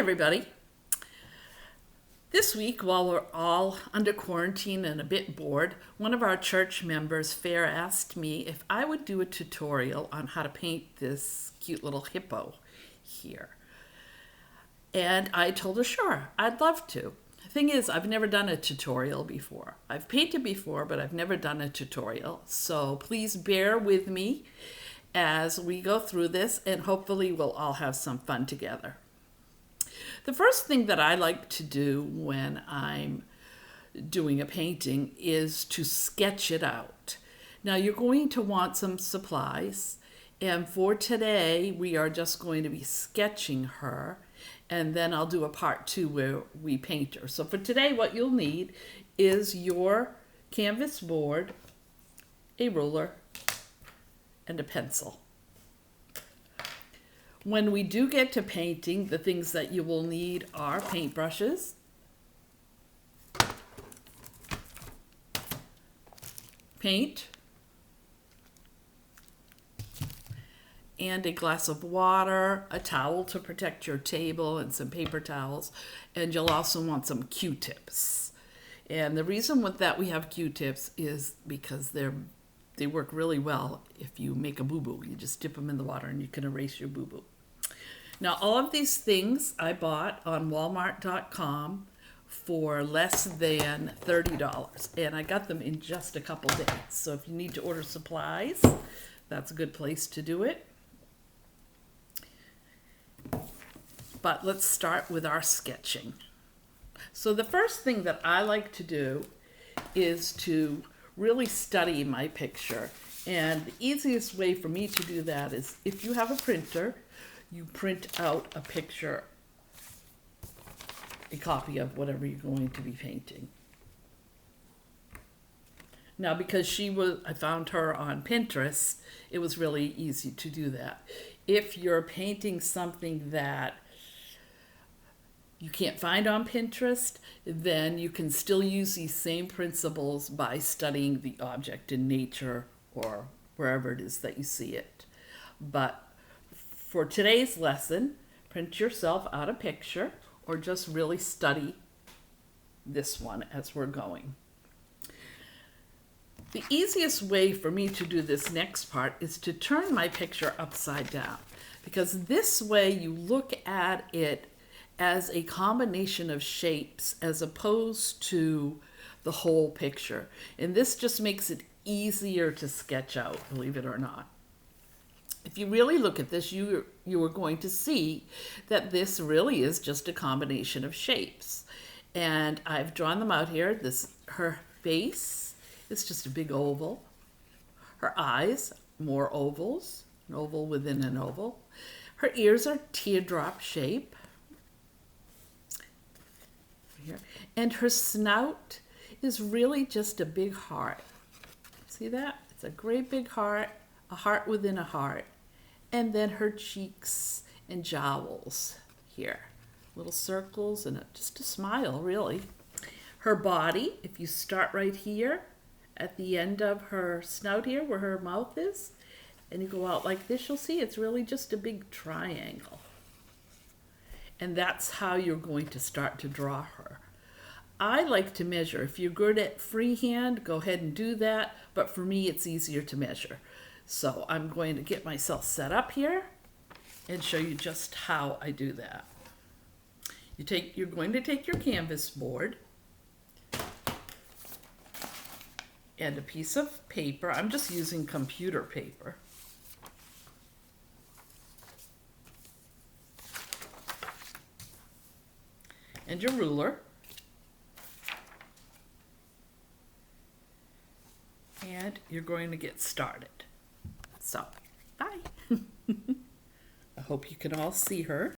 everybody. This week, while we're all under quarantine and a bit bored, one of our church members, Fair, asked me if I would do a tutorial on how to paint this cute little hippo here. And I told her, sure, I'd love to. The thing is, I've never done a tutorial before. I've painted before, but I've never done a tutorial. So please bear with me as we go through this, and hopefully we'll all have some fun together. The first thing that I like to do when I'm doing a painting is to sketch it out. Now you're going to want some supplies, and for today we are just going to be sketching her, and then I'll do a part 2 where we paint her. So for today what you'll need is your canvas board, a ruler, and a pencil. When we do get to painting, the things that you will need are paintbrushes, paint, and a glass of water, a towel to protect your table, and some paper towels. And you'll also want some Q-tips. And the reason with that we have Q-tips is because they work really well if you make a boo-boo. You just dip them in the water and you can erase your boo-boo. Now, all of these things I bought on Walmart.com for less than $30. And I got them in just a couple days. So if you need to order supplies, that's a good place to do it. But let's start with our sketching. So the first thing that I like to do is to really study my picture. And the easiest way for me to do that is if you have a printer, you print out a picture, a copy of whatever you're going to be painting. Now, because I found her on Pinterest, it was really easy to do that. If you're painting something that you can't find on Pinterest, then you can still use these same principles by studying the object in nature or wherever it is that you see it. But for today's lesson, print yourself out a picture or just really study this one as we're going. The easiest way for me to do this next part is to turn my picture upside down, because this way you look at it as a combination of shapes as opposed to the whole picture. And this just makes it easier to sketch out, believe it or not. If you really look at this, you are going to see that this really is just a combination of shapes. And I've drawn them out here. Her face is just a big oval. Her eyes, more ovals, an oval within an oval. Her ears are teardrop shape. Here. And her snout is really just a big heart. See that? It's a great big heart, a heart within a heart. And then her cheeks and jowls here. Little circles and just a smile, really. Her body, if you start right here at the end of her snout here where her mouth is, and you go out like this, you'll see it's really just a big triangle. And that's how you're going to start to draw her. I like to measure. If you're good at freehand, go ahead and do that. But for me, it's easier to measure. So I'm going to get myself set up here and show you just how I do that. You're going to take your canvas board and a piece of paper. I'm just using computer paper. And your ruler. And you're going to get started. So, bye. I hope you can all see her.